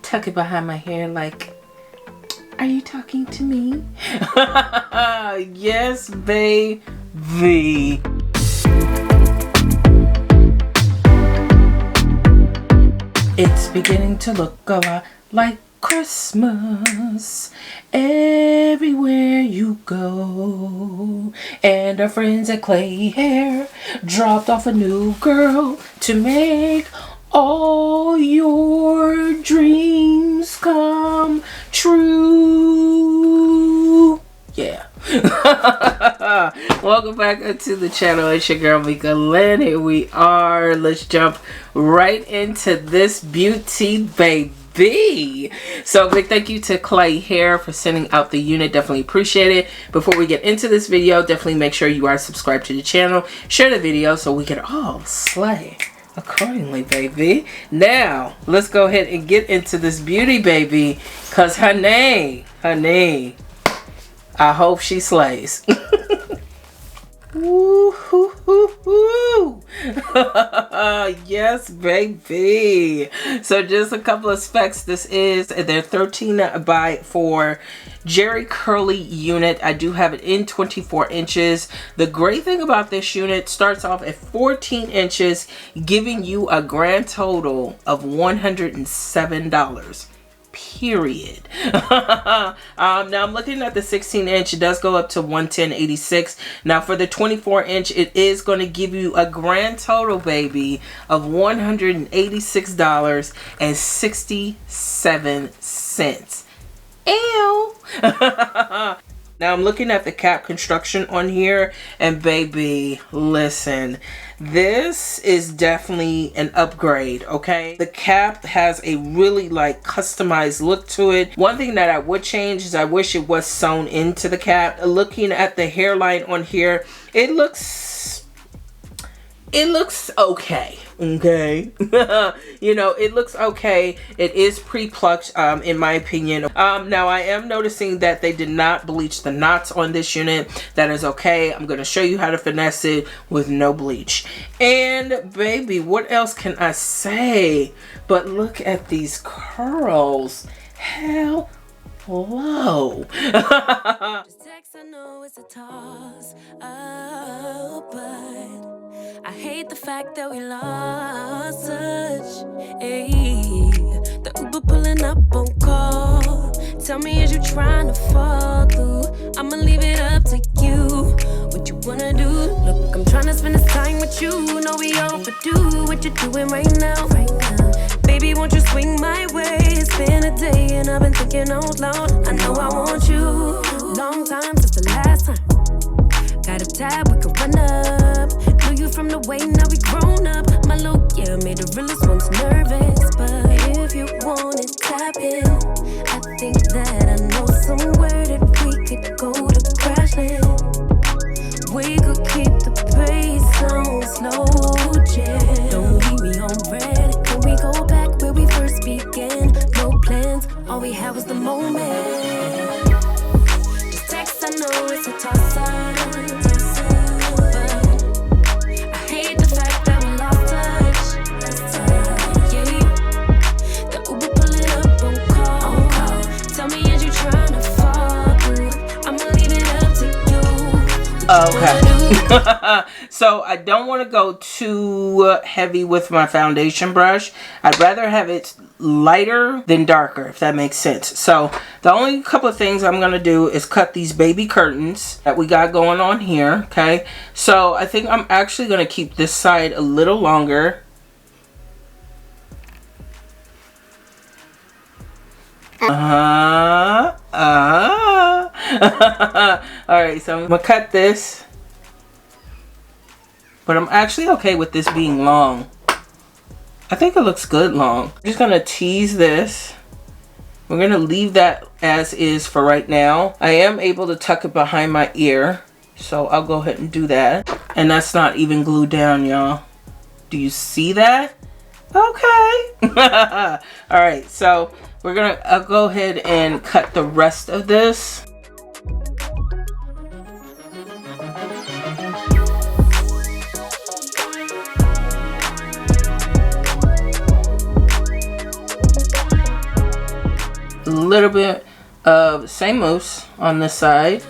tuck it behind my hair like, are you talking to me? Yes, baby. It's beginning to look a lot like Christmas everywhere you go. And our friends at Klaiyi Hair dropped off a new girl to make all your dreams come true. Yeah. Welcome back to the channel. It's your girl Mika Lynn. Here we are. Let's jump right into this beauty, baby. So big thank you to Klaiyi Hair for sending out the unit. Definitely appreciate it. Before we get into this video, definitely make sure you are subscribed to the channel. Share the video so we can all slay accordingly, baby. Now let's go ahead and get into this beauty, baby, because honey, I hope she slays. Woo, hoo, hoo, hoo. Yes, baby. So just a couple of specs. This is their 13 by 4 Jerry curly unit. I do have it in 24 inches. The great thing about this unit, starts off at 14 inches, giving you a grand total of $107. Period. Now I'm looking at the 16-inch. It does go up to $110.86. Now for the 24-inch, it is going to give you a grand total, baby, of $186.67. Ew. Now I'm looking at the cap construction on here, and baby, listen, this is definitely an upgrade, okay? The cap has a really like customized look to it. One thing that I would change is I wish it was sewn into the cap. Looking at the hairline on here, it looks okay. Okay. You know, it looks okay. It is pre-plucked, in my opinion. Now I am noticing that they did not bleach the knots on this unit. That is okay. I'm going to show you how to finesse it with no bleach. And baby, what else can I say? But look at these curls. Hell, hello. I know it's a toss up, but I hate the fact that we lost touch. Ayy, the Uber pulling up on call. Tell me, is you trying to fall through? I'ma leave it up to you. What you wanna do? Look, I'm trying to spend this time with you. Know we overdue. What you doing right now? Baby, won't you swing my way? It's been a day and I've been thinking out loud. I know I want you. Long time since the last time. Got a tab, we could run up. Knew you from the way, now we grown up. My look, yeah, made the realest ones nervous. But if you want it, tap in. I think that I know somewhere that we could go to crash land. We could keep the pace on slow jam. Don't leave me on red. Can we go back where we first began? No plans, all we had was the moment. Just text, I know it's a toss-up. Okay. So I don't want to go too heavy with my foundation brush. I'd rather have it lighter than darker, if that makes sense. So the only couple of things I'm going to do is cut these baby curtains that we got going on here. Okay. So I think I'm actually going to keep this side a little longer. Alright, so I'm gonna cut this, but I'm actually okay with this being long. I think it looks good long. I'm just gonna tease this. We're gonna leave that as is for right now. I am able to tuck it behind my ear, so I'll go ahead and do that. And that's not even glued down, y'all. Do you see that? Okay. Alright, so I'll go ahead and cut the rest of this. little bit of SlayMas on this side.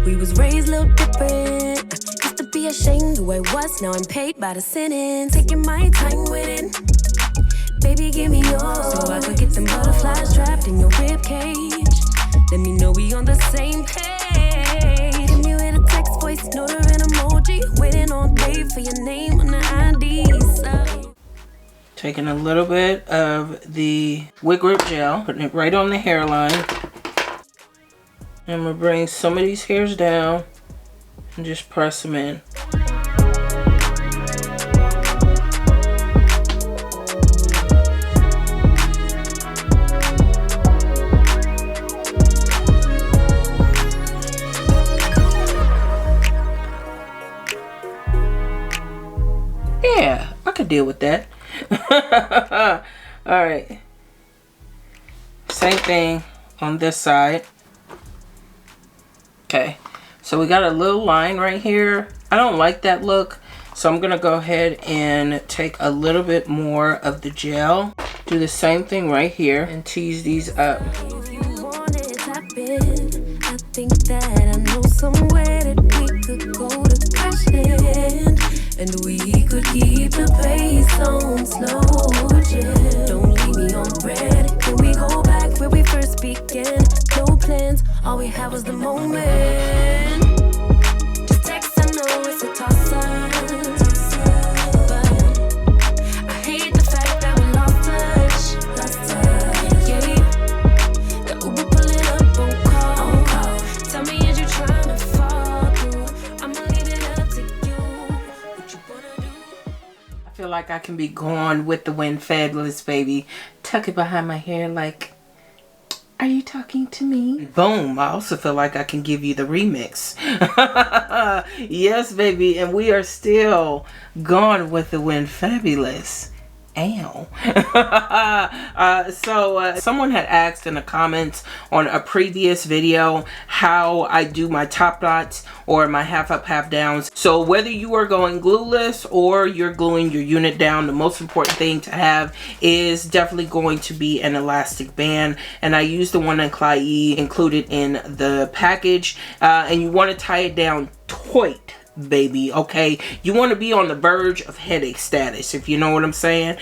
We was raised a little different. Used to be ashamed who I was, now I'm paid by the sentence. Taking my time with it. Baby, give me yours, so I could get them butterflies trapped in your rib cage. Let me know we on the same page. Give me with a text, voice note, or an emoji. Waiting all day for your name on the ID. So. Taking a little bit of the wig grip gel, putting it right on the hairline. And I'm gonna bring some of these hairs down and just press them in. Yeah, I could deal with that. All right. Same thing on this side. Okay, so we got a little line right here. I don't like that look, so I'm gonna go ahead and take a little bit more of the gel. Do the same thing right here and tease these up. If you want it, tap in. I think that I know somewhere that we could go to crash in. And we could keep the pace on slow, yeah. Don't leave me on red. Can we go back where we first began? No plans, all we had was the moment. Just text, I know it's a toss-up. But I hate the fact that we lost touch. Yeah. The Uber pulling up on call. Tell me, is you trying to fall through? I'ma leave it up to you. What you wanna do? I feel like I can be gone with the wind, fabulous baby. Tuck it behind my hair like, are you talking to me? Boom. I also feel like I can give you the remix. Yes, baby. And we are still gone with the wind, fabulous. Ow. Someone had asked in the comments on a previous video how I do my top knots or my half up, half downs. So whether you are going glueless or you're gluing your unit down, the most important thing to have is definitely going to be an elastic band. And I use the one that Klaiyi included in the package. And you want to tie it down tight, baby. Okay, you want to be on the verge of headache status, if you know what I'm saying.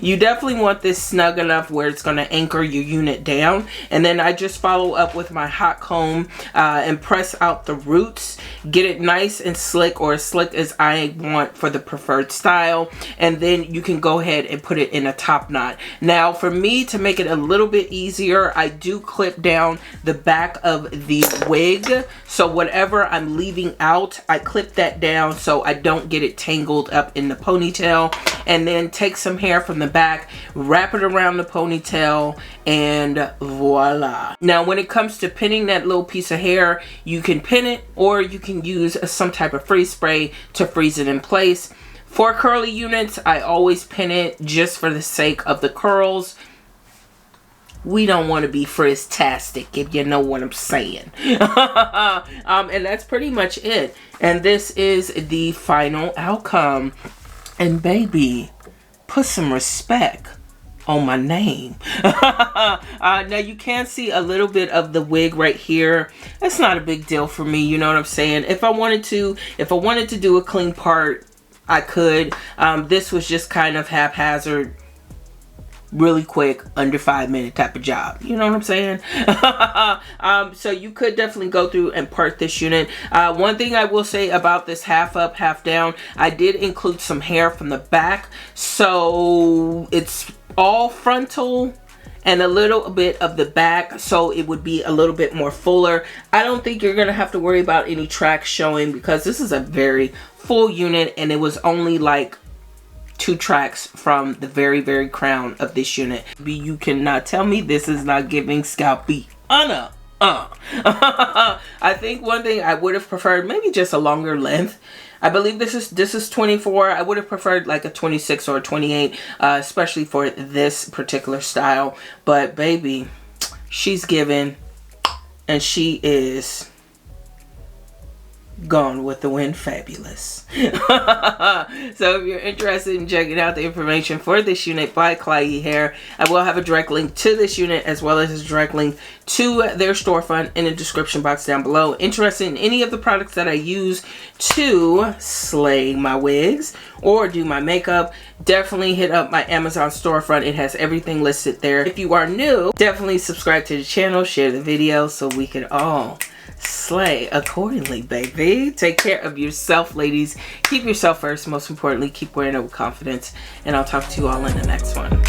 You definitely want this snug enough where it's going to anchor your unit down. And then I just follow up with my hot comb and press out the roots, get it nice and slick, or as slick as I want for the preferred style. And then you can go ahead and put it in a top knot. Now for me, to make it a little bit easier, I do clip down the back of the wig, so whatever I'm leaving out, I clip that down so I don't get it tangled up in the ponytail. And then take some hair from the back, wrap it around the ponytail, and voila. Now when it comes to pinning that little piece of hair, you can pin it or you can use some type of freeze spray to freeze it in place. For curly units, I always pin it just for the sake of the curls. We don't want to be frizz-tastic, if you know what I'm saying. And that's pretty much it. And this is the final outcome. And baby, put some respect on my name. Now you can see a little bit of the wig right here. That's not a big deal for me, you know what I'm saying? If I wanted to do a clean part, I could. This was just kind of haphazard, really quick, under 5-minute type of job, you know what I'm saying? So you could definitely go through and part this unit. One thing I will say about this half up, half down, I did include some hair from the back, so it's all frontal and a little bit of the back, so it would be a little bit more fuller. I don't think you're gonna have to worry about any tracks showing because this is a very full unit, and it was only like 2 tracks from the very crown of this unit. You cannot tell me this is not giving scalpy honor. I think one thing I would have preferred, maybe just a longer length. I believe this is 24. I would have preferred like a 26 or a 28, especially for this particular style. But baby, she's giving, and she is Gone with the Wind fabulous. So if you're interested in checking out the information for this unit by Klaiyi Hair, I will have a direct link to this unit as well as a direct link to their storefront in the description box down below. Interested in any of the products that I use to slay my wigs or do my makeup, definitely hit up my Amazon storefront. It has everything listed there. If you are new, definitely subscribe to the channel, share the video so we can all slay accordingly, baby. Take care of yourself, ladies. Keep yourself first. Most importantly, keep wearing it with confidence. And I'll talk to you all in the next one.